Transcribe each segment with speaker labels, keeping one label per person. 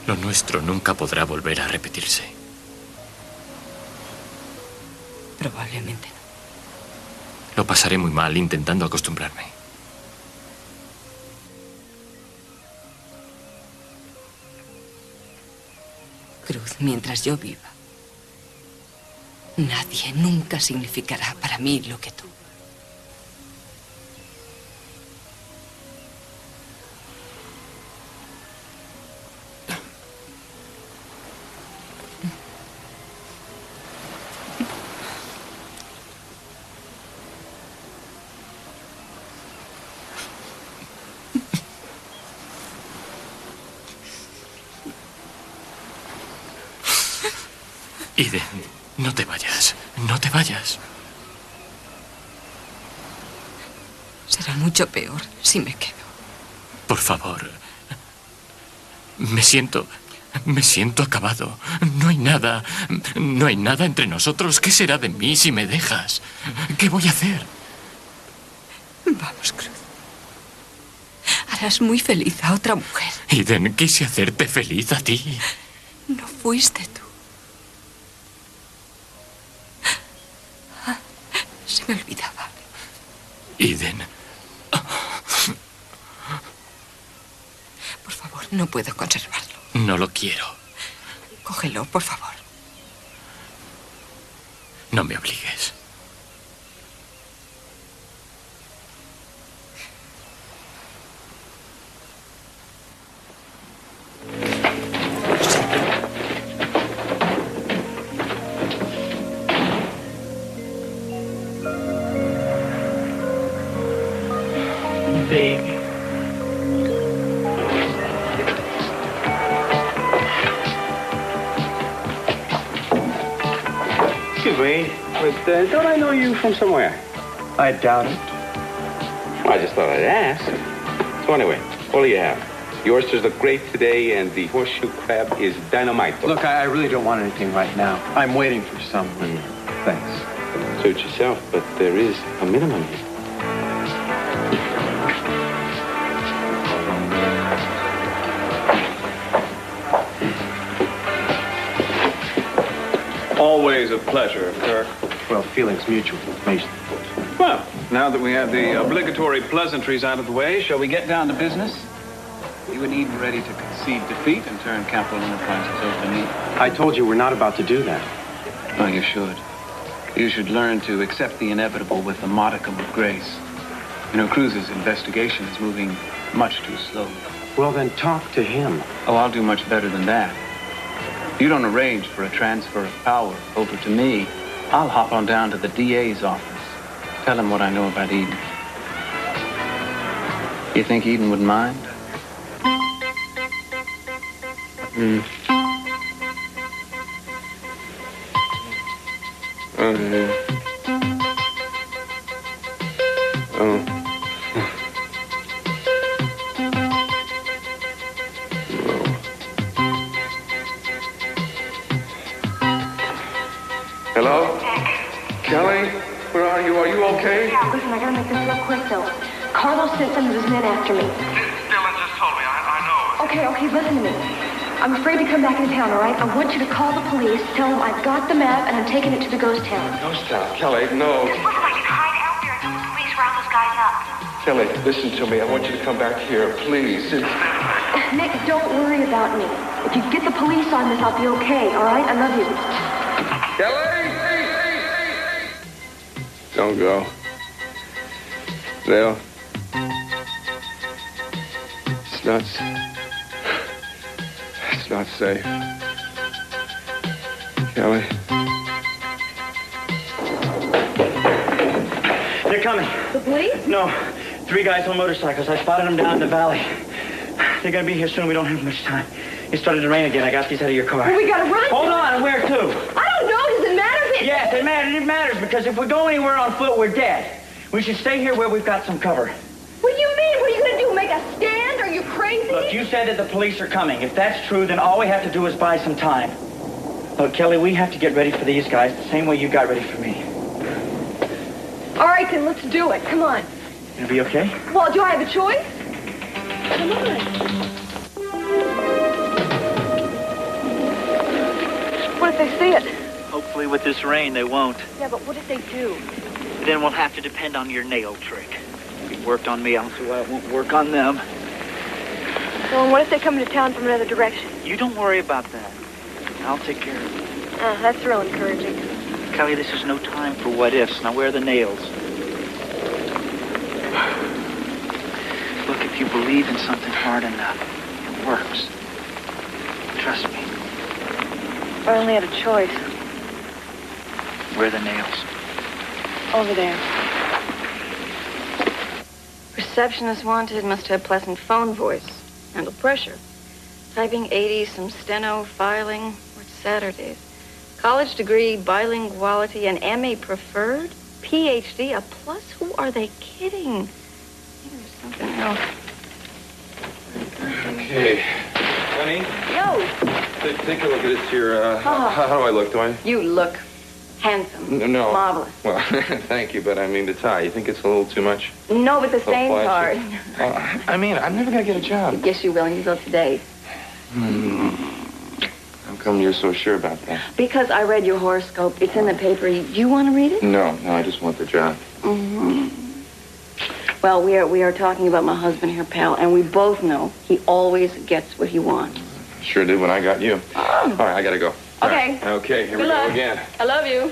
Speaker 1: Lo nuestro nunca podrá volver a repetirse.
Speaker 2: Probablemente no.
Speaker 1: Lo pasaré muy mal intentando acostumbrarme.
Speaker 2: Cruz, mientras yo viva, nadie nunca significará para mí lo que tú.
Speaker 1: Eden, no te vayas. No te vayas.
Speaker 2: Será mucho peor si me quedo.
Speaker 1: Por favor. Me siento acabado. No hay nada entre nosotros. ¿Qué será de mí si me dejas? ¿Qué voy a hacer?
Speaker 2: Vamos, Cruz. Harás muy feliz a otra mujer.
Speaker 1: Eden, quise hacerte feliz a ti.
Speaker 2: No fuiste tú. Se me olvidaba.
Speaker 1: Eden.
Speaker 2: Por favor, no puedo conservarlo.
Speaker 1: No lo quiero.
Speaker 2: Cógelo, por favor.
Speaker 1: No me obligues.
Speaker 3: Baby.
Speaker 4: Excuse me, but don't I know you from somewhere?
Speaker 3: I doubt it.
Speaker 4: I just thought I'd ask. So anyway, what do you have? The oysters look great today, and the horseshoe crab is dynamite.
Speaker 3: Look, I really don't want anything right now. I'm waiting for someone. Thanks.
Speaker 4: Suit yourself, but there is a minimum here.
Speaker 5: Always a pleasure, Kirk.
Speaker 3: Well, feelings mutual.
Speaker 5: Well, now that we have the obligatory pleasantries out of the way, shall we get down to business? You and Eden ready to concede defeat and turn Capital Enterprises over to me?
Speaker 3: I told you we're not about to do that.
Speaker 5: Oh, you should. You should learn to accept the inevitable with a modicum of grace. You know, Cruz's investigation is moving much too slowly.
Speaker 3: Well, then talk to him.
Speaker 5: Oh, I'll do much better than that. If you don't arrange for a transfer of power over to me, I'll hop on down to the DA's office. Tell him what I know about Eden. You think Eden would mind?
Speaker 4: Hello? Kelly? Where are you? Are you okay?
Speaker 6: Yeah, listen, I gotta make this real quick, though. Carlos sent some of his men after me.
Speaker 7: Dylan just told me. I know.
Speaker 6: Okay, listen to me. I'm afraid to come back into town, all right? I want you to call the police, tell them I've got the map, and I'm taking it to the ghost town.
Speaker 4: Ghost town? Kelly, no.
Speaker 7: Looks like you hide out there until the police round those guys up.
Speaker 4: Kelly, listen to me. I want you to come back here, please.
Speaker 6: Nick, don't worry about me. If you get the police on this, I'll be okay, all right? I love you.
Speaker 4: Kelly! Don't go. Dale. It's not safe. Kelly.
Speaker 8: They're coming.
Speaker 6: The police?
Speaker 8: No. 3 guys on motorcycles. I spotted them down in the valley. They're gonna be here soon. We don't have much time. It started to rain again. I got these out of your car.
Speaker 6: Well, we gotta run.
Speaker 8: Hold on. Where to?
Speaker 6: I don't know. Does it matter if it...
Speaker 8: Yes, it matters. It matters because if we go anywhere on foot, we're dead. We should stay here where we've got some cover.
Speaker 6: What do you mean? What are you gonna do? Make a stand? Are you crazy?
Speaker 8: Look, you said that the police are coming. If that's true, then all we have to do is buy some time. Look, Kelly, we have to get ready for these guys the same way you got ready for me.
Speaker 6: All right, then let's do it. Come on.
Speaker 8: Gonna be okay?
Speaker 6: Well, do I have a choice? Come on. What if they see it?
Speaker 8: Hopefully with this rain they won't.
Speaker 6: Yeah, but what if they do?
Speaker 8: Then we'll have to depend on your nail trick. If it worked on me, I don't see why it won't work on them.
Speaker 6: Well, and what if they come into town from another direction?
Speaker 8: You don't worry about that. I'll take care of it.
Speaker 6: That's real encouraging.
Speaker 8: Kelly, this is no time for what ifs. Now, where are the nails? Look, if you believe in something hard enough, it works. Trust me.
Speaker 6: If I only had a choice.
Speaker 8: Where are the nails?
Speaker 6: Over there. Receptionist wanted, must have pleasant phone voice. Handle pressure. Typing 80, some steno, filing. Worked Saturdays. College degree, bilinguality, and MA preferred. PhD, a plus. Who are they kidding? Maybe there's something else.
Speaker 9: Okay. Honey?
Speaker 6: Yo!
Speaker 9: Take a look at this here. How do I look? Do I?
Speaker 6: You look handsome.
Speaker 9: No.
Speaker 6: Marvelous.
Speaker 9: Well, thank you, but I mean the tie. You think it's a little too much?
Speaker 6: No, but the stain's hard.
Speaker 9: I mean, I'm never going to get a job.
Speaker 6: Yes, you will, and you will today.
Speaker 9: How come you're so sure about that?
Speaker 6: Because I read your horoscope. It's in the paper. You want to read it?
Speaker 9: No, I just want the job.
Speaker 6: Mm-hmm. Well, we are talking about my husband here, pal, and we both know he always gets what he wants.
Speaker 9: Sure did when I got you. All right, I got to go.
Speaker 6: Okay.
Speaker 9: Right. Okay, here we
Speaker 6: Good luck.
Speaker 9: go again.
Speaker 6: I love you.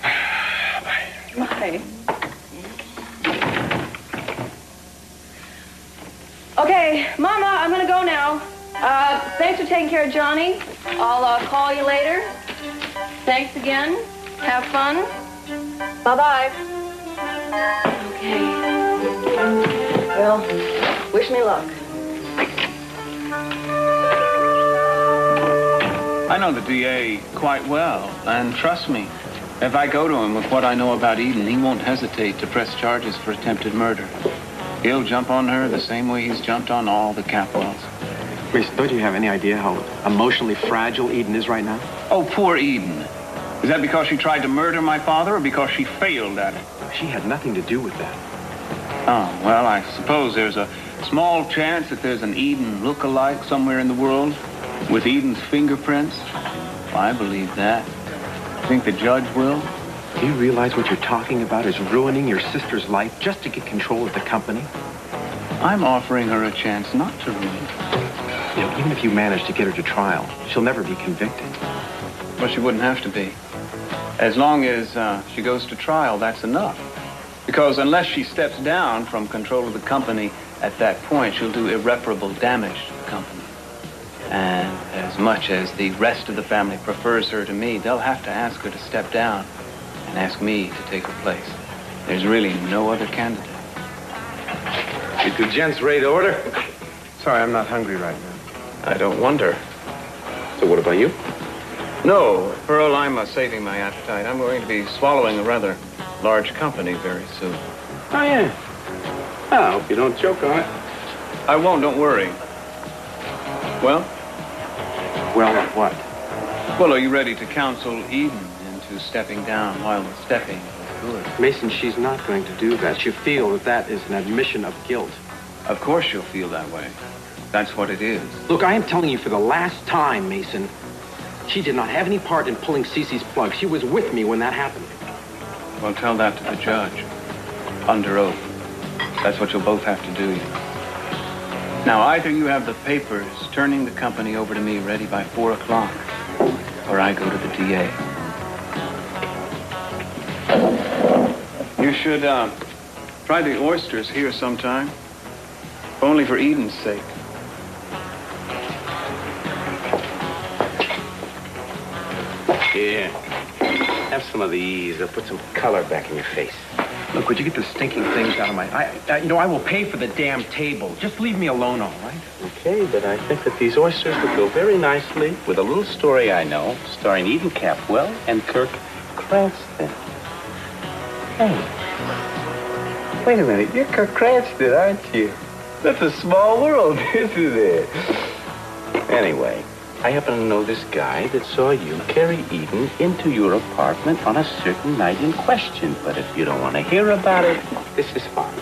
Speaker 9: Bye.
Speaker 6: Bye. Okay, Mama, I'm gonna go now. Thanks for taking care of Johnny. I'll call you later. Thanks again. Have fun. Bye-bye. Okay. Well, wish me luck.
Speaker 5: I know the DA quite well, and trust me, if I go to him with what I know about Eden, he won't hesitate to press charges for attempted murder. He'll jump on her the same way he's jumped on all the Capwells.
Speaker 3: Mason, don't you have any idea how emotionally fragile Eden is right now?
Speaker 5: Oh, poor Eden. Is that because she tried to murder my father or because she failed at it?
Speaker 3: She had nothing to do with that.
Speaker 5: Oh, well, I suppose there's a small chance that there's an Eden look-alike somewhere in the world with Eden's fingerprints. I believe that. Think the judge will?
Speaker 3: Do you realize what you're talking about is ruining your sister's life just to get control of the company?
Speaker 5: I'm offering her a chance not to ruin it.
Speaker 3: You know, even if you manage to get her to trial, she'll never be convicted.
Speaker 5: Well, she wouldn't have to be. As long as she goes to trial, that's enough. Because unless she steps down from control of the company at that point, she'll do irreparable damage to the company. And as much as the rest of the family prefers her to me, they'll have to ask her to step down and ask me to take her place. There's really no other candidate.
Speaker 9: You two gents ready to order?
Speaker 3: Sorry, I'm not hungry right now.
Speaker 9: I don't wonder. So what about you?
Speaker 5: No, Pearl, I'm saving my appetite. I'm going to be swallowing a rather large company very soon.
Speaker 4: Oh, yeah. Well, I hope you don't choke on it.
Speaker 5: I won't, don't worry. Well?
Speaker 3: Well, what?
Speaker 5: Well, are you ready to counsel Eden into stepping down while the stepping is good?
Speaker 3: Mason, she's not going to do that. She'll feel that that is an admission of guilt.
Speaker 5: Of course you'll feel that way. That's what it is.
Speaker 3: Look, I am telling you for the last time, Mason, she did not have any part in pulling Cece's plug. She was with me when that happened.
Speaker 5: Well, tell that to the judge. Under oath. That's what you'll both have to do, you know. Now, either you have the papers turning the company over to me ready by 4 o'clock, or I go to the DA. You should try the oysters here sometime. If only for Eden's sake.
Speaker 4: Yeah. Have some of these. They'll put some color back in your face.
Speaker 3: Look, would you get the stinking things out of my... I will pay for the damn table. Just leave me alone, all right?
Speaker 4: Okay, but I think that these oysters would go very nicely with a little story I know, starring Eden Capwell and Kirk Cranston. Hey. Wait a minute. You're Kirk Cranston, aren't you? That's a small world, isn't it? Anyway, I happen to know this guy that saw you carry Eden into your apartment on a certain night in question. But if you don't want to hear about it, this is fine.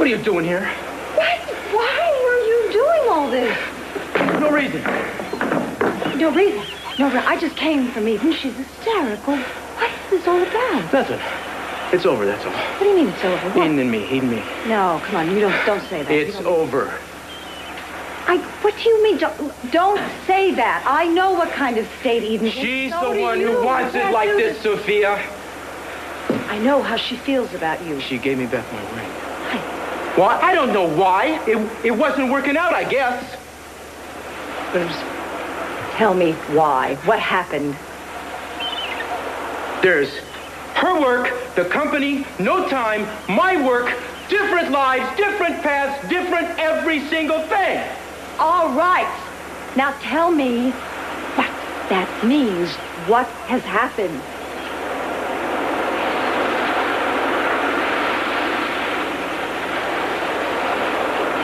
Speaker 3: What are you doing here?
Speaker 6: What? Why are you doing all this?
Speaker 3: No reason.
Speaker 6: No reason. I just came from Eden. She's hysterical. What is this all about?
Speaker 3: Nothing. It's over, that's all.
Speaker 6: What do you mean it's over? What?
Speaker 3: Eden and me.
Speaker 6: No, come on. You don't say that.
Speaker 3: It's over.
Speaker 6: What do you mean? Don't say that. I know what kind of state Eden is.
Speaker 3: She's
Speaker 6: So
Speaker 3: the
Speaker 6: do
Speaker 3: one
Speaker 6: you.
Speaker 3: who wants it like this, Sophia.
Speaker 6: I know how she feels about you.
Speaker 3: She gave me back my ring. Why? I don't know why. It wasn't working out, I guess.
Speaker 6: But just tell me why. What happened?
Speaker 3: There's her work, the company, no time, my work, different lives, different paths, different every single thing.
Speaker 6: All right. Now tell me what that means. What has happened?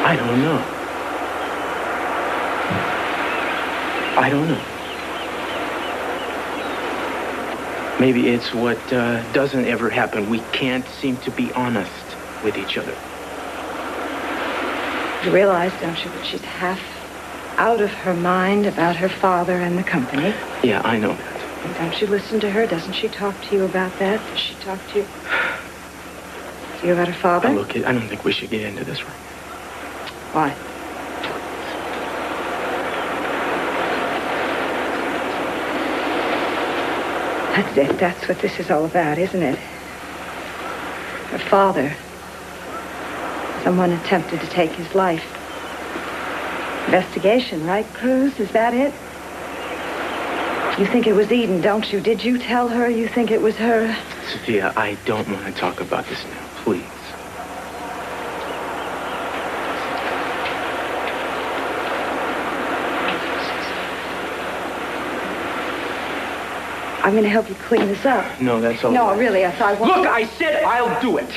Speaker 3: I don't know. Maybe it's what doesn't ever happen. We can't seem to be honest with each other.
Speaker 6: You realize, don't you, that she's half out of her mind about her father and the company?
Speaker 3: Yeah, I know that.
Speaker 6: And don't you listen to her? Doesn't she talk to you about that? Does she talk to you about her father?
Speaker 3: Now, look, I don't think we should get into this right now.
Speaker 6: Why? That's it. That's what this is all about, isn't it? Her father. Someone attempted to take his life. Investigation, right, Cruz? Is that it? You think it was Eden, don't you? Did you tell her you think it was her?
Speaker 3: Sophia, I don't want to talk about this now, please.
Speaker 6: I'm going to help you clean this up.
Speaker 3: No, that's all.
Speaker 6: No, really, I want...
Speaker 3: Look, I said I'll do it.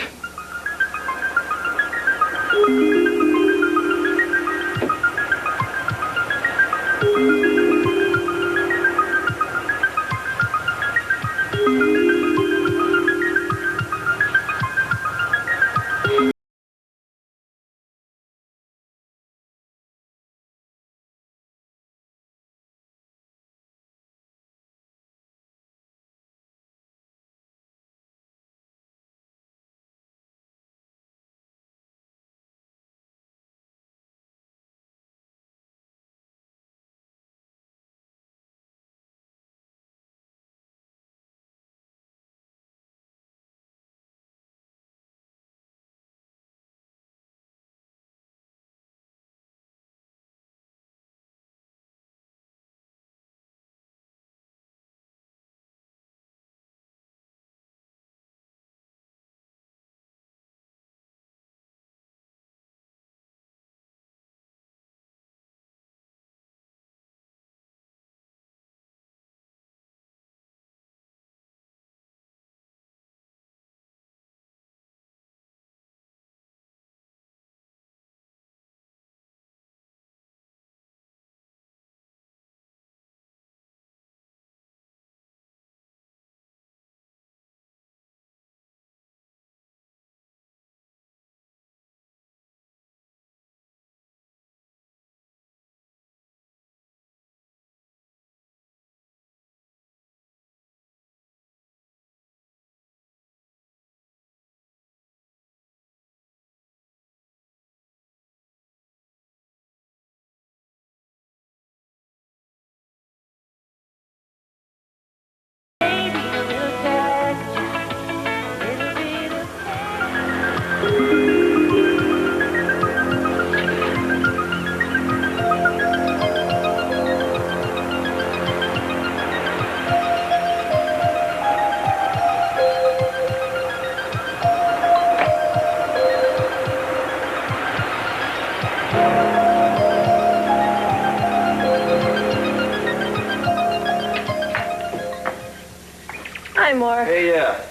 Speaker 6: Hi, Mark.
Speaker 9: Hey, yeah.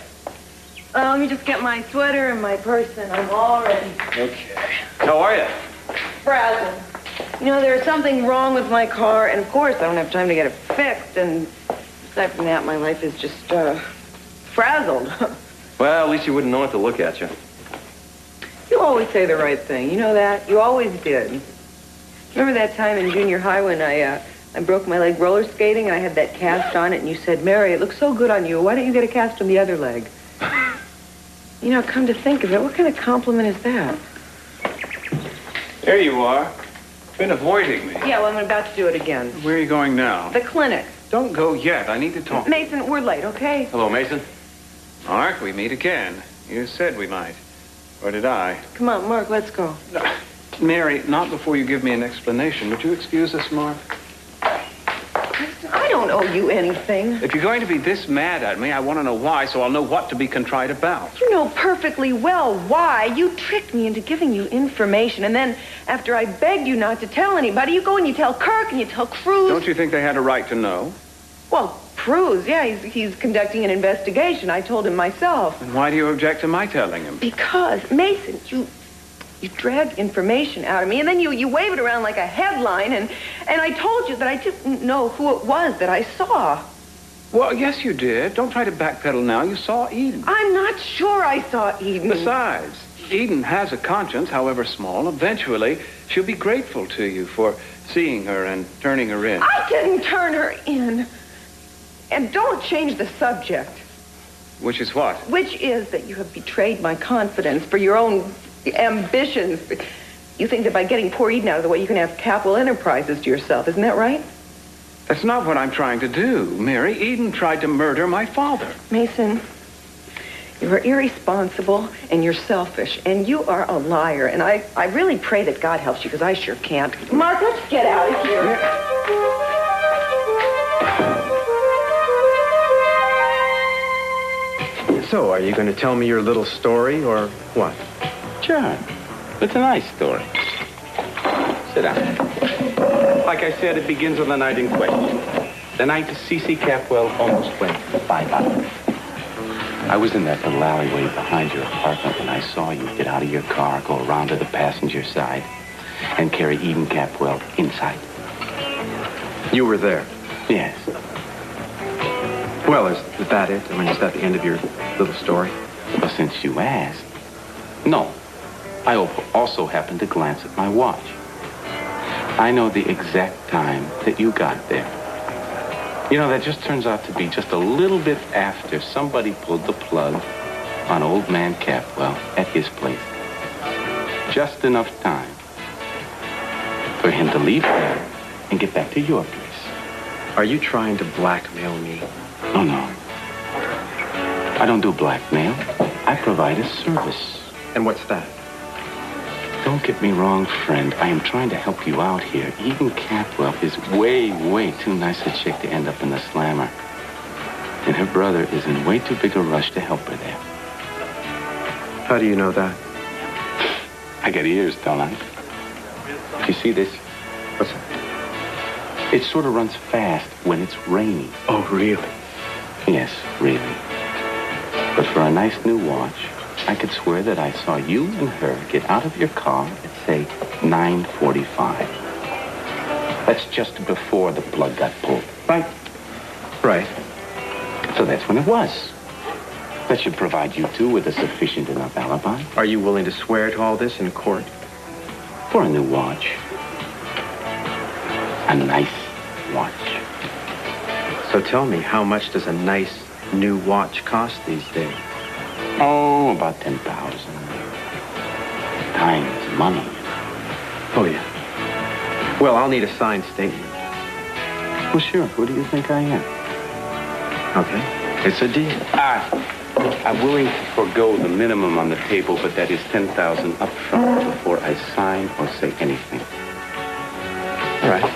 Speaker 6: Let me just get my sweater and my purse, and I'm all ready.
Speaker 9: Okay. How are you?
Speaker 6: Frazzled. You know, there's something wrong with my car, and of course I don't have time to get it fixed, and aside from that, my life is just, frazzled.
Speaker 9: Well, at least you wouldn't know what to look at you.
Speaker 6: You
Speaker 10: always say the right thing. You know that? You always did. Remember that time in junior high when I broke my leg roller skating and I had that cast on it and you said, Mary, it looks so good on you. Why don't you get a cast on the other leg? You know, come to think of it, what kind of compliment is that?
Speaker 5: There you are. Been avoiding me.
Speaker 10: Yeah, well, I'm about to do it again.
Speaker 5: Where are you going now?
Speaker 10: The clinic.
Speaker 5: Don't go yet. I need to talk.
Speaker 10: Mason, we're late, okay?
Speaker 9: Hello, Mason.
Speaker 5: Mark, we meet again. You said we might. Or did I?
Speaker 10: Come on, Mark, let's go.
Speaker 5: Mary, not before you give me an explanation. Would you excuse us, Mark?
Speaker 10: I don't owe you anything.
Speaker 5: If you're going to be this mad at me, I want to know why, so I'll know what to be contrite about.
Speaker 10: You know perfectly well why. You tricked me into giving you information, and then after I begged you not to tell anybody, you go and you tell Kirk and you tell Cruz.
Speaker 5: Don't you think they had a right to know?
Speaker 10: Well, Cruz, yeah, he's conducting an investigation. I told him myself.
Speaker 5: And why do you object to my telling him?
Speaker 10: Because, Mason, you dragged information out of me, and then you wave it around like a headline, and I told you that I didn't know who it was that I saw.
Speaker 5: Well, yes, you did. Don't try to backpedal now. You saw Eden.
Speaker 10: I'm not sure I saw Eden.
Speaker 5: Besides, Eden has a conscience, however small. Eventually, she'll be grateful to you for seeing her and turning her in.
Speaker 10: I didn't turn her in. And don't change the subject.
Speaker 5: Which is what?
Speaker 10: Which is that you have betrayed my confidence for your own ambitions. You think that by getting poor Eden out of the way, you can have Capital Enterprises to yourself. Isn't that right?
Speaker 5: That's not what I'm trying to do, Mary. Eden tried to murder my father.
Speaker 10: Mason, you're irresponsible and you're selfish and you are a liar. And I really pray that God helps you because I sure can't. Mark, let's get out of here.
Speaker 11: So, are you going to tell me your little story or what?
Speaker 4: Sure. It's a nice story. Sit down. Like I said, it begins on the night in question. The night C.C. Capwell almost went for $5. I was in that little alleyway behind your apartment when I saw you get out of your car, go around to the passenger side, and carry Eden Capwell inside.
Speaker 11: You were there?
Speaker 4: Yes.
Speaker 11: Well, is that it? I mean, is that the end of your little story?
Speaker 4: Well, since you asked. No. I also happened to glance at my watch. I know the exact time that you got there. You know, that just turns out to be just a little bit after somebody pulled the plug on old man Capwell at his place. Just enough time for him to leave there and get back to your place.
Speaker 11: Are you trying to blackmail me?
Speaker 4: Oh, no. I don't do blackmail. I provide a service.
Speaker 11: And what's that?
Speaker 4: Don't get me wrong, friend. I am trying to help you out here. Eden Capwell is way, way too nice a chick to end up in the slammer. And her brother is in way too big a rush to help her there.
Speaker 11: How do you know that?
Speaker 4: I got ears, don't I? You see this?
Speaker 11: What's that?
Speaker 4: It sort of runs fast when it's raining.
Speaker 11: Oh, really?
Speaker 4: Yes, really. But for a nice new watch, I could swear that I saw you and her get out of your car at, say, 9:45. That's just before the plug got pulled. Right?
Speaker 11: Right.
Speaker 4: So that's when it was. That should provide you two with a sufficient enough alibi.
Speaker 11: Are you willing to swear to all this in court?
Speaker 4: For a new watch. A nice watch.
Speaker 11: So tell me, how much does a nice new watch cost these days?
Speaker 4: Oh, about 10,000. Time is money.
Speaker 11: Oh, yeah. Well, I'll need a signed statement.
Speaker 4: Well, sure. Who do you think I am?
Speaker 11: Okay. It's a deal.
Speaker 4: I'm willing to forego the minimum on the table, but that is 10,000 up front before I sign or say anything.
Speaker 11: All right.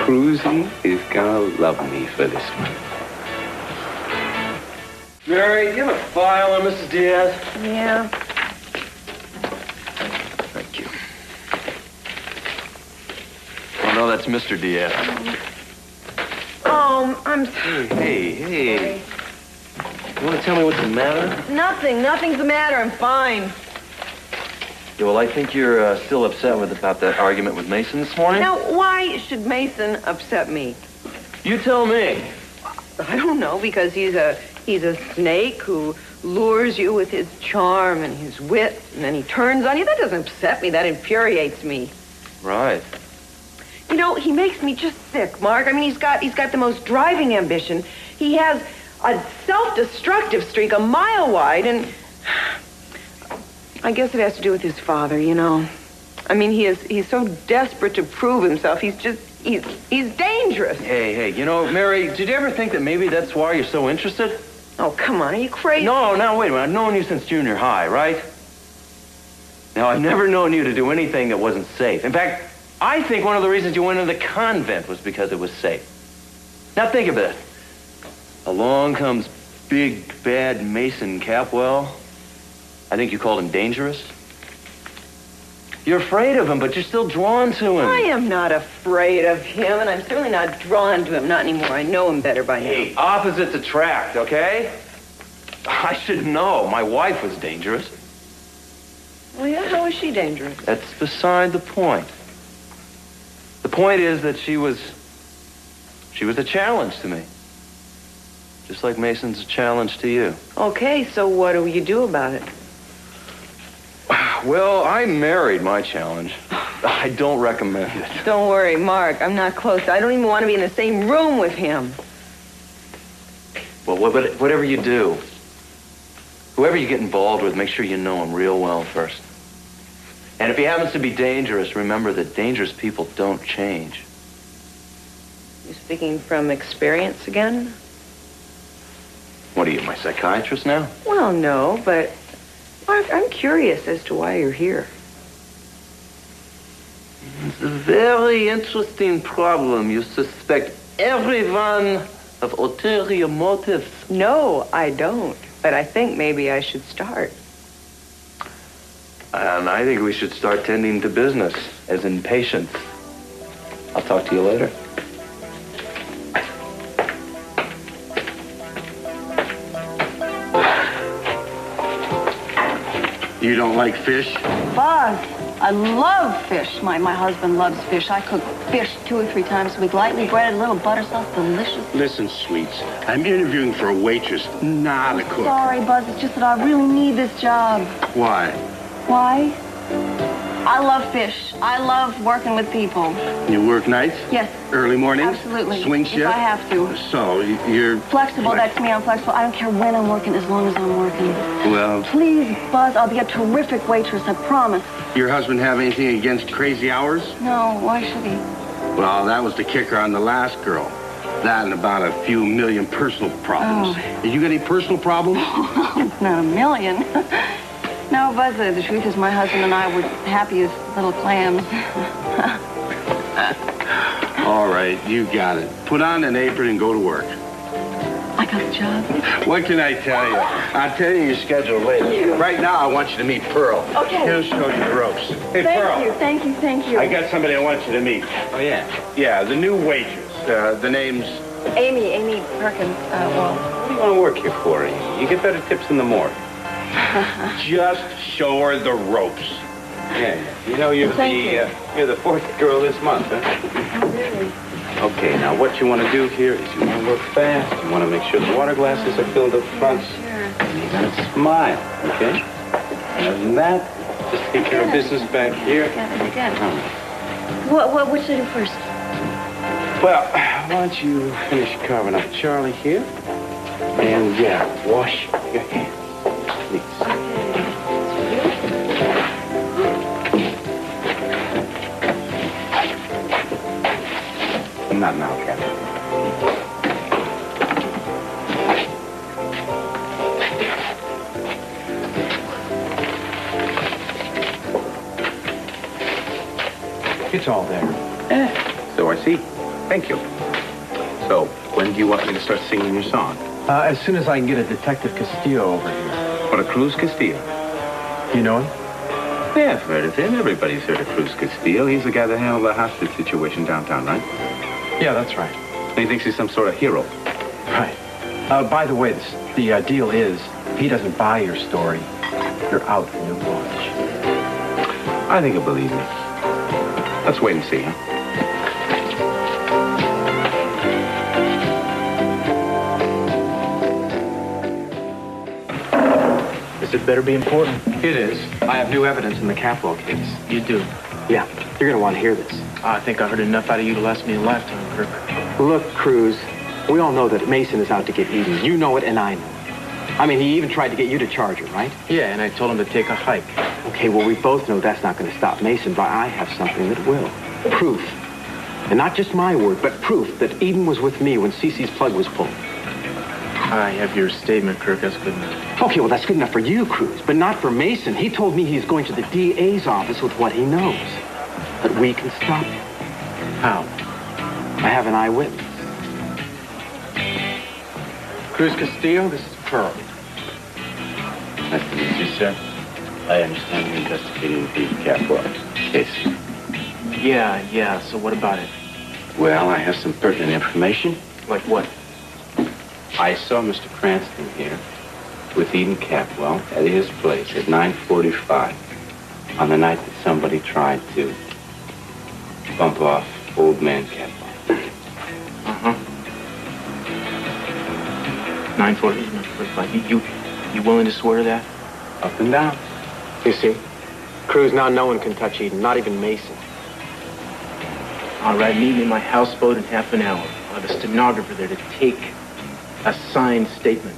Speaker 4: Cruzy is gonna love me for this one.
Speaker 9: Mary, do you have a file on Mrs. Diaz?
Speaker 10: Yeah.
Speaker 9: Thank you. Oh, no, that's Mr. Diaz.
Speaker 10: I'm...
Speaker 9: Hey. You want to tell me what's the matter?
Speaker 10: Nothing's the matter. I'm fine.
Speaker 9: Yeah, well, I think you're still upset about that argument with Mason this morning.
Speaker 10: Now, why should Mason upset me?
Speaker 9: You tell me.
Speaker 10: I don't know, because he's a He's a snake who lures you with his charm and his wit, and then he turns on you. That doesn't upset me. That infuriates me.
Speaker 9: Right.
Speaker 10: You know, he makes me just sick, Mark. I mean, he's got the most driving ambition. He has a self-destructive streak a mile wide, and I guess it has to do with his father, you know. I mean, he's so desperate to prove himself. He's dangerous.
Speaker 9: Hey, you know, Mary, did you ever think that maybe that's why you're so interested?
Speaker 10: Oh, come on, are you crazy?
Speaker 9: No, wait a minute. I've known you since junior high, right? Now, I've never known you to do anything that wasn't safe. In fact, I think one of the reasons you went into the convent was because it was safe. Now, think of it. Along comes big, bad Mason Capwell. I think you called him dangerous. You're afraid of him, but you're still drawn to him.
Speaker 10: I am not afraid of him, and I'm certainly not drawn to him. Not anymore. I know him better by now.
Speaker 9: Hey, opposites attract, okay? I should know. My wife was dangerous.
Speaker 10: Well, yeah, how is she dangerous?
Speaker 9: That's beside the point. The point is that she was a challenge to me. Just like Mason's a challenge to you.
Speaker 10: Okay, so what do you do about it?
Speaker 9: Well, I married my challenge. I don't recommend it.
Speaker 10: Don't worry, Mark. I'm not close. I don't even want to be in the same room with him.
Speaker 9: Well, whatever you do, whoever you get involved with, make sure you know him real well first. And if he happens to be dangerous, remember that dangerous people don't change.
Speaker 10: You speaking from experience again?
Speaker 9: What are you, my psychiatrist now?
Speaker 10: Well, no, but Mark, I'm curious as to why you're here.
Speaker 9: It's a very interesting problem. You suspect everyone of ulterior motives.
Speaker 10: No, I don't. But I think maybe I should start.
Speaker 9: And I think we should start tending to business, as in patience. I'll talk to you later.
Speaker 12: You don't like fish?
Speaker 6: Buzz, I love fish. My husband loves fish. I cook fish 2 or 3 times a week. Lightly breaded, little butter sauce, delicious.
Speaker 12: Listen, sweets, I'm interviewing for a waitress, not a cook.
Speaker 6: Sorry, Buzz, it's just that I really need this job.
Speaker 12: Why?
Speaker 6: Why? I love fish. I love working with people.
Speaker 12: You work nights?
Speaker 6: Yes.
Speaker 12: Early mornings?
Speaker 6: Absolutely.
Speaker 12: Swing shift?
Speaker 6: If I have to.
Speaker 12: So, you're...
Speaker 6: Flexible, that's me. I'm flexible. I don't care when I'm working as long as I'm working.
Speaker 12: Well...
Speaker 6: Please, Buzz, I'll be a terrific waitress, I promise.
Speaker 12: Your husband have anything against crazy hours?
Speaker 6: No, why should he?
Speaker 12: Well, that was the kicker on the last girl. That and about a few million personal problems.
Speaker 6: Oh.
Speaker 12: Did you get any personal problems?
Speaker 6: Not a million. No, Buzz, the truth is my husband and I were happy as little clams.
Speaker 12: All right, you got it. Put on an apron and go to work.
Speaker 6: I got the job.
Speaker 12: What can I tell you? I'll tell you your schedule later. Right now, I want you to meet Pearl.
Speaker 6: Okay.
Speaker 12: He'll show you the ropes. Hey, Pearl.
Speaker 6: Thank you.
Speaker 12: I got somebody I want you to meet.
Speaker 9: Oh, yeah?
Speaker 12: Yeah, the new waitress. The name's...
Speaker 6: Amy Perkins.
Speaker 11: What do you want to work here for? You get better tips in the morgue.
Speaker 12: Just show her the ropes.
Speaker 11: Yeah. You know, you're the 4th girl this month, huh?
Speaker 6: Oh, really?
Speaker 11: Okay, now what you want to do here is you want to work fast. You want to make sure the water glasses are filled up front.
Speaker 6: Sure.
Speaker 11: And you got to smile, okay? Other than that, just take care of business back here.
Speaker 6: Good. What should I do first?
Speaker 11: Well, why don't you finish carving up Charlie here? And, wash your hands, please. Not now, Captain. It's all there. So I see. Thank you. So, when do you want me to start singing your song?
Speaker 13: As soon as I can get a Detective Castillo over here.
Speaker 11: What, a Cruz Castillo?
Speaker 13: You know him?
Speaker 11: Yeah, I've heard of him. Everybody's heard of Cruz Castillo. He's the guy that handled the hostage situation downtown, right?
Speaker 13: Yeah, that's right.
Speaker 11: He thinks he's some sort of hero.
Speaker 13: Right. By the way, the deal is, if he doesn't buy your story, you're out from your launch.
Speaker 11: I think he'll believe me. Let's wait and see, huh?
Speaker 13: It better be important.
Speaker 14: It is. I have new evidence in the Capwell case.
Speaker 13: You do?
Speaker 14: Yeah. You're going to want to hear this.
Speaker 13: I think I heard enough out of you to last me a lifetime, Kirk.
Speaker 14: Look, Cruz, we all know that Mason is out to get Eden. You know it, and I know it. I mean, he even tried to get you to charge her, right?
Speaker 13: Yeah, and I told him to take a hike.
Speaker 14: Okay, well, we both know that's not going to stop Mason, but I have something that will. Proof. And not just my word, but proof that Eden was with me when Cece's plug was pulled.
Speaker 13: I have your statement, Kirk. That's good enough.
Speaker 14: Okay, well, that's good enough for you, Cruz, but not for Mason. He told me he's going to the DA's office with what he knows. But we can stop him.
Speaker 13: How?
Speaker 14: I have an eyewitness.
Speaker 13: Cruz Castillo, this is Perla.
Speaker 4: Nice to meet you, sir. I understand you're investigating the Capwell case.
Speaker 13: Yeah, so what about it?
Speaker 4: Well, I have some pertinent information.
Speaker 13: Like what?
Speaker 4: I saw Mr. Cranston here with Eden Capwell at his place at 9:45 on the night that somebody tried to bump off old man Capwell.
Speaker 13: Uh-huh. 9:45. You willing to swear to that?
Speaker 4: Up and down.
Speaker 14: You see? Cruz, now no one can touch Eden, not even Mason.
Speaker 13: All right, meet me in my houseboat in half an hour. I'll have a stenographer there to take a signed statement.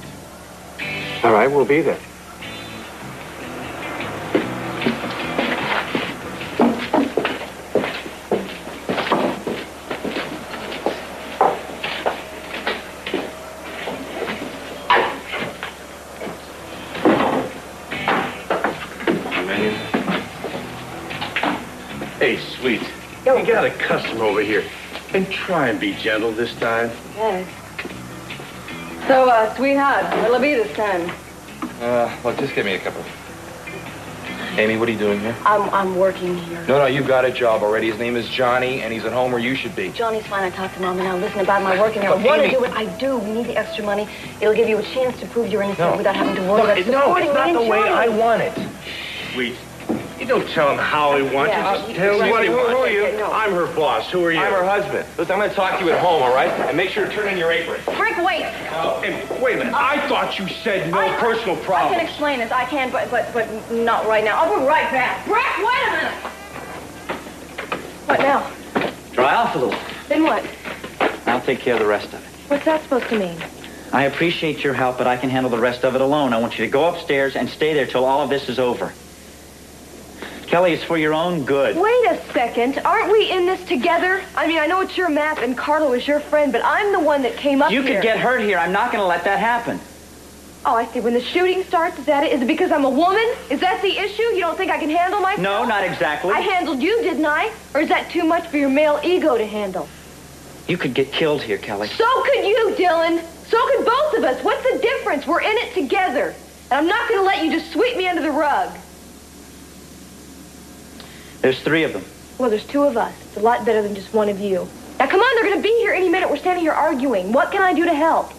Speaker 14: All right, we'll be there.
Speaker 12: Hey, sweet. You got a customer over here. And try and be gentle this time.
Speaker 6: Yes. So, sweetheart, what'll it be this time?
Speaker 15: Well, just give me a couple. Amy, what are you doing here?
Speaker 6: I'm working here.
Speaker 15: No, you've got a job already. His name is Johnny, and he's at home where you should be.
Speaker 6: Johnny's fine. I talked to Mama now. Listen, about my working here. I want to do what I do. We need the extra money. It'll give you a chance to prove you're innocent without having to worry about supporting
Speaker 12: it's not
Speaker 6: me
Speaker 12: the
Speaker 6: and
Speaker 12: way
Speaker 6: Johnny.
Speaker 12: I want it. Sweet. You don't tell him how he wants
Speaker 6: Yeah,
Speaker 12: it. Just tell him what he wants.
Speaker 14: Who are you?
Speaker 6: No.
Speaker 12: I'm her boss. Who are you?
Speaker 15: I'm her husband. Listen, I'm going to talk to you at home, all right? And make sure to turn in your apron.
Speaker 6: Frick, wait.
Speaker 12: Hey, wait a minute. I thought you said no personal
Speaker 6: I
Speaker 12: problems.
Speaker 6: can explain this. I can, but not right now. I'll be right back. Brick, wait a minute. What now?
Speaker 8: Dry off a little.
Speaker 6: Then what?
Speaker 8: I'll take care of the rest of it.
Speaker 6: What's that supposed to mean?
Speaker 8: I appreciate your help, but I can handle the rest of it alone. I want you to go upstairs and stay there till all of this is over. Kelly, it's for your own good.
Speaker 16: Wait a second. Aren't we in this together? I mean, I know it's your map and Carlo is your friend, but I'm the one that came up here.
Speaker 8: You could get hurt here. I'm not going to let that happen.
Speaker 16: Oh, I see. When the shooting starts, is that it? Is it because I'm a woman? Is that the issue? You don't think I can handle myself?
Speaker 8: No, not exactly.
Speaker 16: I handled you, didn't I? Or is that too much for your male ego to handle?
Speaker 8: You could get killed here, Kelly.
Speaker 16: So could you, Dylan. So could both of us. What's the difference? We're in it together. And I'm not going to let you just sweep me under the rug.
Speaker 8: There's 3 of them.
Speaker 16: Well, there's 2 of us. It's a lot better than just one of you. Now, come on. They're going to be here any minute. We're standing here arguing. What can I do to help?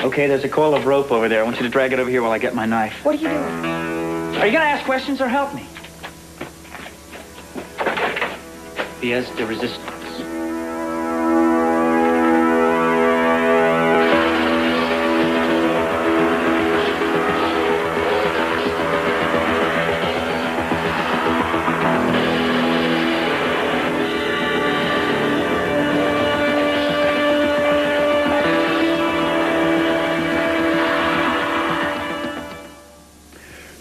Speaker 8: Okay, there's a coil of rope over there. I want you to drag it over here while I get my knife.
Speaker 16: What are you doing?
Speaker 8: Are you going to ask questions or help me? Pièce de resistance.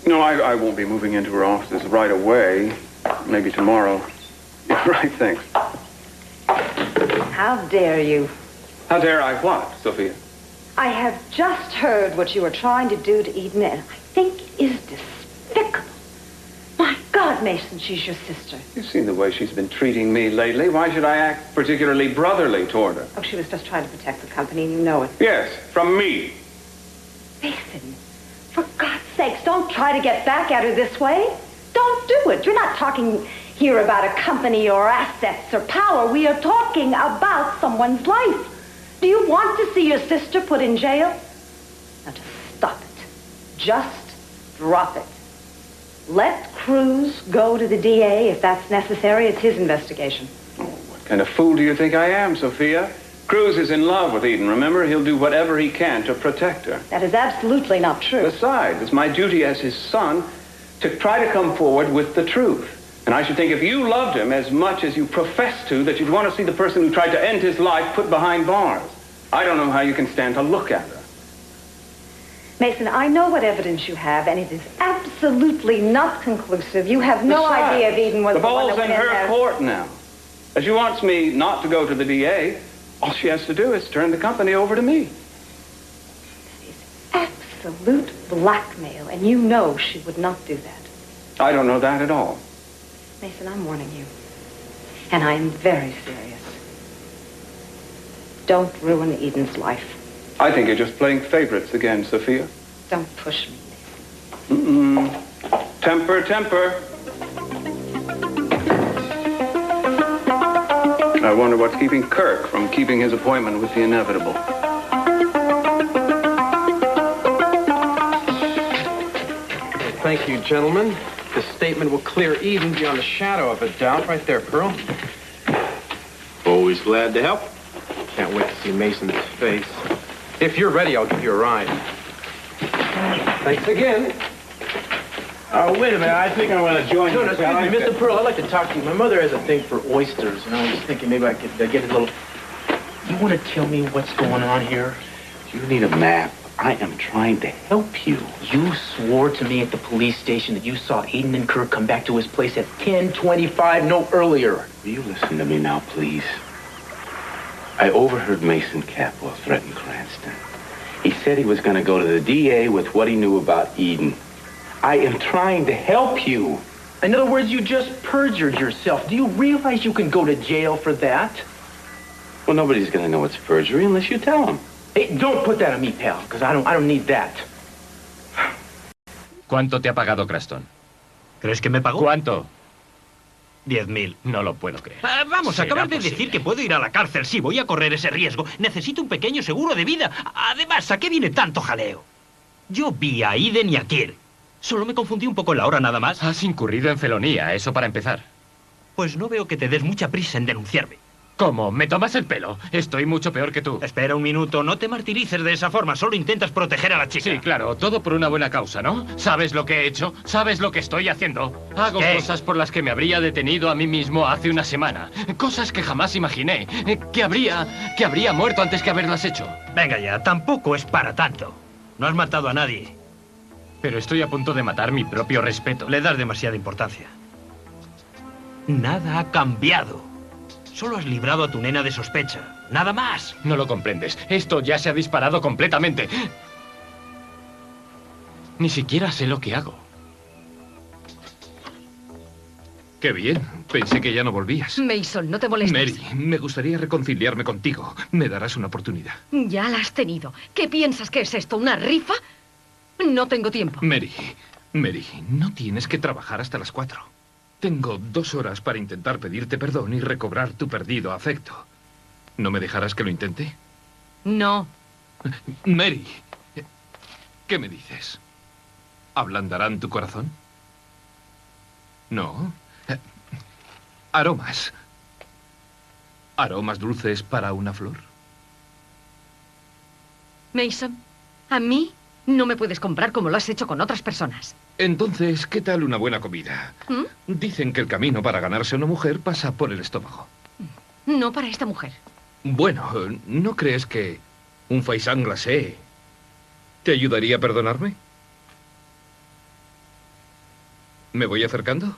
Speaker 5: No, I won't be moving into her offices right away. Maybe tomorrow. Yeah, right, thanks.
Speaker 10: How dare you?
Speaker 5: How dare I what, Sophia?
Speaker 10: I have just heard what you were trying to do to Eden, and I think is despicable. My God, Mason, she's your sister.
Speaker 5: You've seen the way she's been treating me lately. Why should I act particularly brotherly toward her?
Speaker 10: Oh, she was just trying to protect the company, and you know it.
Speaker 5: Yes, from me.
Speaker 10: Mason, for God's sakes, don't try to get back at her this way. Don't do it. You're not talking here about a company or assets or power. We are talking about someone's life. Do you want to see your sister put in jail? Now just stop it. Just drop it. Let Cruz go to the DA if that's necessary. It's his investigation.
Speaker 5: What kind of fool do you think I am, Sophia? Cruz is in love with Eden. Remember, he'll do whatever he can to protect her.
Speaker 16: That is absolutely not true.
Speaker 5: Besides, it's my duty as his son to try to come forward with the truth. And I should think if you loved him as much as you profess to, that you'd want to see the person who tried to end his life put behind bars. I don't know how you can stand to look at her.
Speaker 16: Mason, I know what evidence you have, and it is absolutely not conclusive. You have no idea if Eden was
Speaker 5: the
Speaker 16: the one
Speaker 5: ball's
Speaker 16: that
Speaker 5: in
Speaker 16: went in
Speaker 5: her
Speaker 16: there.
Speaker 5: court now. As she wants me not to go to the DA, all she has to do is turn the company over to me.
Speaker 16: Absolute blackmail, and you know she would not do that.
Speaker 5: I don't know that at all.
Speaker 16: Mason, I'm warning you. And I am very serious. Don't ruin Eden's life.
Speaker 5: I think you're just playing favorites again, Sophia.
Speaker 16: Don't push me.
Speaker 5: Temper, temper. I wonder what's keeping Kirk from keeping his appointment with the inevitable.
Speaker 14: Thank you, gentlemen. This statement will clear Eden beyond a shadow of a doubt. Right there, Pearl.
Speaker 12: Always glad to help.
Speaker 14: Can't wait to see Mason's face. If you're ready, I'll give you a ride. Thanks again.
Speaker 11: Oh, wait a minute. I think I want to join you.
Speaker 13: No, excuse me, Mr. Pearl, I'd like to talk to you. My mother has a thing for oysters, and I was thinking maybe I could get a little... You want to tell me what's going on here?
Speaker 11: You need a map. I am trying to help you.
Speaker 13: You swore to me at the police station that you saw Eden and Kirk come back to his place at 10:25, no earlier.
Speaker 11: Will you listen to me now, please? I overheard Mason Capwell threaten Cranston. He said he was going to go to the DA with what he knew about Eden. I am trying to help you.
Speaker 13: In other words, you just perjured yourself. Do you realize you can go to jail for that?
Speaker 11: Well, nobody's going to know it's perjury unless you tell them.
Speaker 13: Hey, don't put that on me, pal, because I don't need that.
Speaker 1: ¿Cuánto te ha pagado Cranston?
Speaker 17: ¿Crees que me pagó?
Speaker 1: ¿Cuánto?
Speaker 17: 10.000.
Speaker 1: No lo puedo creer.
Speaker 17: Vamos,
Speaker 1: ¿Será
Speaker 17: acabas de
Speaker 1: posible?
Speaker 17: decir que puedo ir a la cárcel. Sí, voy a correr ese riesgo. Necesito un pequeño seguro de vida. Además, ¿a qué viene tanto jaleo? Yo vi a Eden y a Kirk. Solo me confundí un poco en la hora nada más.
Speaker 1: Has incurrido en felonía, eso para empezar.
Speaker 17: Pues no veo que te des mucha prisa en denunciarme.
Speaker 1: ¿Cómo? ¿Me tomas el pelo? Estoy mucho peor que tú.
Speaker 17: Espera un minuto, no te martirices de esa forma. Solo intentas proteger a la chica.
Speaker 1: Sí, claro, todo por una buena causa, ¿no? ¿Sabes lo que he hecho? ¿Sabes lo que estoy haciendo? Hago
Speaker 17: ¿Qué?
Speaker 1: cosas por las que me habría detenido a mí mismo hace una semana. Cosas que jamás imaginé. Que habría muerto antes que haberlas hecho.
Speaker 17: Venga ya, tampoco es para tanto. No has matado a nadie.
Speaker 1: Pero estoy a punto de matar mi propio respeto.
Speaker 17: Le das demasiada importancia. Nada ha cambiado. Solo has librado a tu nena de sospecha. Nada más.
Speaker 1: No lo comprendes. Esto ya se ha disparado completamente. Ni siquiera sé lo que hago.
Speaker 18: Qué bien. Pensé que ya no volvías.
Speaker 19: Mason, no te molestes.
Speaker 18: Mary, me gustaría reconciliarme contigo. ¿Me darás una oportunidad?
Speaker 19: Ya la has tenido. ¿Qué piensas que es esto? ¿Una rifa? No tengo tiempo.
Speaker 18: Mary, no tienes que trabajar hasta las 4. Tengo 2 horas para intentar pedirte perdón y recobrar tu perdido afecto. ¿No me dejarás que lo intente?
Speaker 19: No.
Speaker 18: Mary, ¿qué me dices? ¿Ablandarán tu corazón? No. Aromas. ¿Aromas dulces para una flor?
Speaker 19: Mason, a mí no me puedes comprar como lo has hecho con otras personas.
Speaker 18: Entonces, ¿qué tal una buena comida?
Speaker 19: ¿Mm?
Speaker 18: Dicen que el camino para ganarse a una mujer pasa por el estómago.
Speaker 19: No para esta mujer.
Speaker 18: Bueno, ¿no crees que un faisán glacé te ayudaría a perdonarme? ¿Me voy acercando?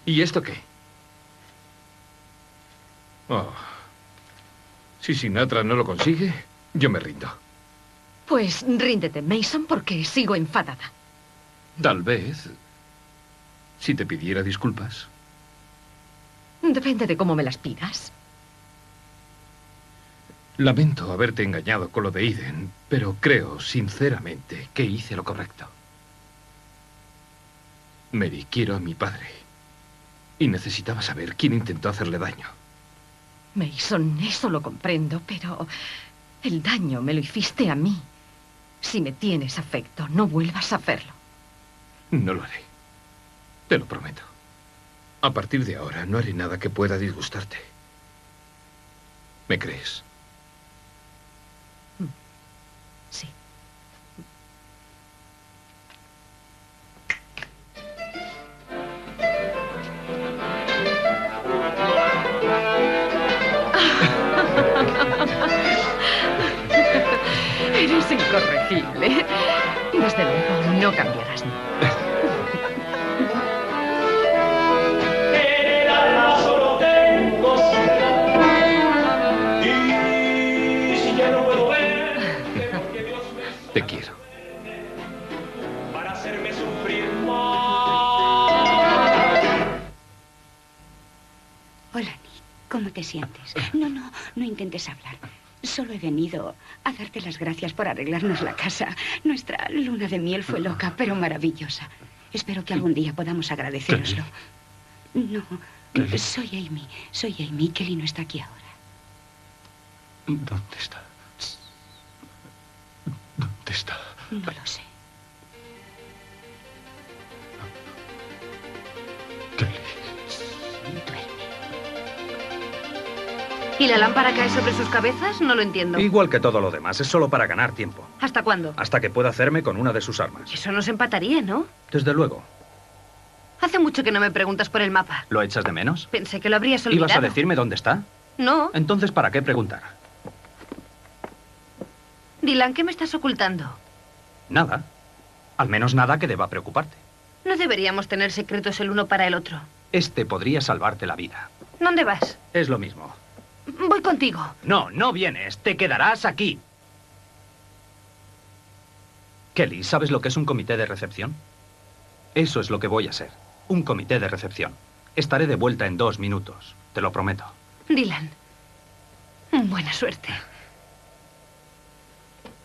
Speaker 18: ¿Y esto qué? Oh. Si Sinatra no lo consigue, yo me rindo.
Speaker 19: Pues ríndete, Mason, porque sigo enfadada.
Speaker 18: Tal vez, si te pidiera disculpas.
Speaker 19: Depende de cómo me las pidas.
Speaker 18: Lamento haberte engañado con lo de Eden, pero creo, sinceramente, que hice lo correcto. Mary, quiero a mi padre. Y necesitaba saber quién intentó hacerle daño.
Speaker 19: Mason, eso lo comprendo, pero el daño me lo hiciste a mí. Si me tienes afecto, no vuelvas a hacerlo.
Speaker 18: No lo haré. Te lo prometo. A partir de ahora no haré nada que pueda disgustarte. ¿Me crees?
Speaker 19: Sí. Eres incorregible. Desde luego, no cambiarás nada.
Speaker 18: Te quiero.
Speaker 3: Para hacerme sufrir
Speaker 20: Hola, Nick. ¿Cómo te sientes? No intentes hablar. Solo he venido a darte las gracias por arreglarnos la casa. Nuestra luna de miel fue loca, pero maravillosa. Espero que algún día podamos agradecéroslo. No, soy Amy. Soy Amy. Kelly no está aquí ahora.
Speaker 18: ¿Dónde está? ¿Dónde está?
Speaker 20: No lo sé.
Speaker 21: ¿Y la lámpara cae sobre sus cabezas? No lo entiendo.
Speaker 22: Igual que todo lo demás, es solo para ganar tiempo.
Speaker 21: ¿Hasta cuándo?
Speaker 22: Hasta que pueda hacerme con una de sus armas.
Speaker 21: Eso nos empataría, ¿no?
Speaker 22: Desde luego.
Speaker 21: Hace mucho que no me preguntas por el mapa.
Speaker 22: ¿Lo echas de menos?
Speaker 21: Pensé que lo habrías olvidado.
Speaker 22: ¿Ibas a decirme dónde está?
Speaker 21: No.
Speaker 22: Entonces, ¿para qué preguntar?
Speaker 21: Dylan, ¿qué me estás ocultando?
Speaker 22: Nada. Al menos nada que deba preocuparte.
Speaker 21: No deberíamos tener secretos el uno para el otro.
Speaker 22: Este podría salvarte la vida.
Speaker 21: ¿Dónde vas?
Speaker 22: Es lo mismo.
Speaker 21: Voy contigo.
Speaker 22: No, no vienes. Te quedarás aquí. Kelly, ¿sabes lo que es un comité de recepción? Eso es lo que voy a ser. Un comité de recepción. Estaré de vuelta en 2 minutos. Te lo prometo.
Speaker 21: Dylan, buena suerte.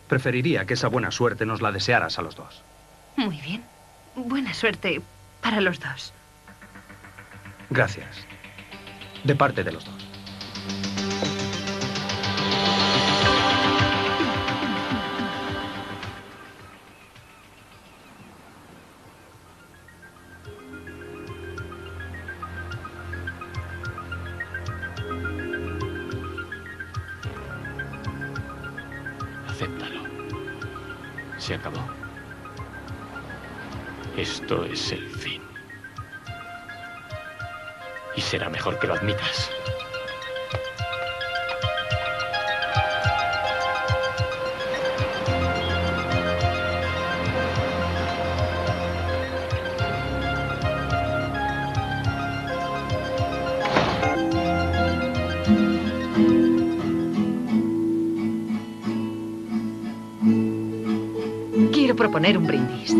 Speaker 22: Preferiría que esa buena suerte nos la desearas a los dos.
Speaker 21: Muy bien. Buena suerte para los dos.
Speaker 22: Gracias. De parte de los dos.
Speaker 1: Acéptalo. Se acabó. Esto es el fin. Y será mejor que lo admitas.
Speaker 19: Quiero proponer un brindis.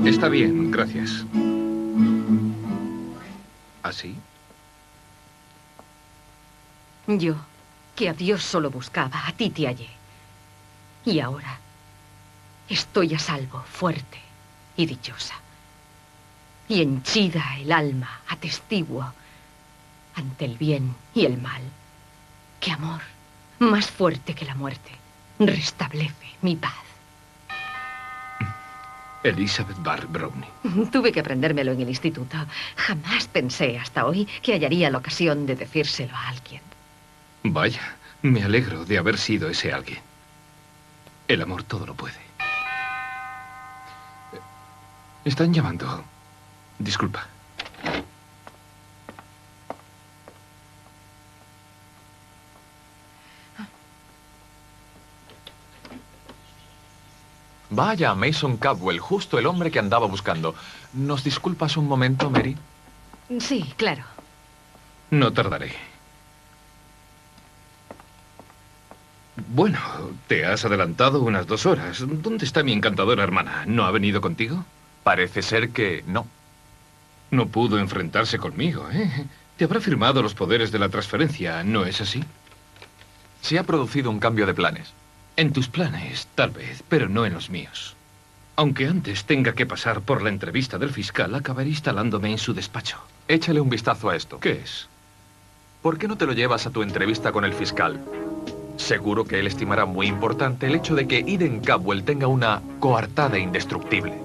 Speaker 18: Está bien, gracias. ¿Así?
Speaker 19: Yo, que a Dios solo buscaba, a ti te hallé. Y ahora estoy a salvo, fuerte y dichosa. Y henchida el alma, atestiguo, ante el bien y el mal, que amor, más fuerte que la muerte, restablece mi paz.
Speaker 18: Elizabeth Barr Browning.
Speaker 19: Tuve que aprendérmelo en el instituto. Jamás pensé hasta hoy que hallaría la ocasión de decírselo a alguien.
Speaker 18: Vaya, me alegro de haber sido ese alguien. El amor todo lo puede. Están llamando. Disculpa.
Speaker 23: Vaya, Mason Cabwell, justo el hombre que andaba buscando. ¿Nos disculpas un momento, Mary?
Speaker 19: Sí, claro.
Speaker 18: No tardaré. Bueno, te has adelantado unas 2 horas. ¿Dónde está mi encantadora hermana? ¿No ha venido contigo?
Speaker 23: Parece ser que no.
Speaker 18: No pudo enfrentarse conmigo, ¿eh? Te habrá firmado los poderes de la transferencia, ¿no es así?
Speaker 23: Se ha producido un cambio de planes.
Speaker 18: En tus planes, tal vez, pero no en los míos. Aunque antes tenga que pasar por la entrevista del fiscal, acabaré instalándome en su despacho.
Speaker 23: Échale un vistazo a esto.
Speaker 18: ¿Qué es?
Speaker 23: ¿Por qué no te lo llevas a tu entrevista con el fiscal? Seguro que él estimará muy importante el hecho de que Eden Cabwell tenga una coartada indestructible.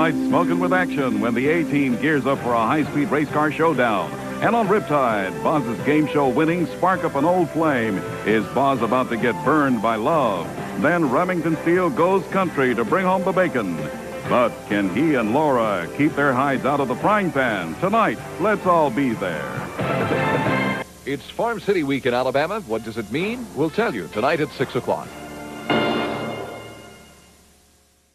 Speaker 2: tonight's Smokin' with Action when the A-Team gears up for a high-speed race car showdown. And on Riptide, Boz's game show winning Spark Up an Old Flame. Is Boz about to get burned by love? Then Remington Steele goes country to bring home the bacon. But can he and Laura keep their hides out of the frying pan? Tonight, let's all be there.
Speaker 7: It's Farm City Week in Alabama. What does it mean? We'll tell you tonight at 6 o'clock.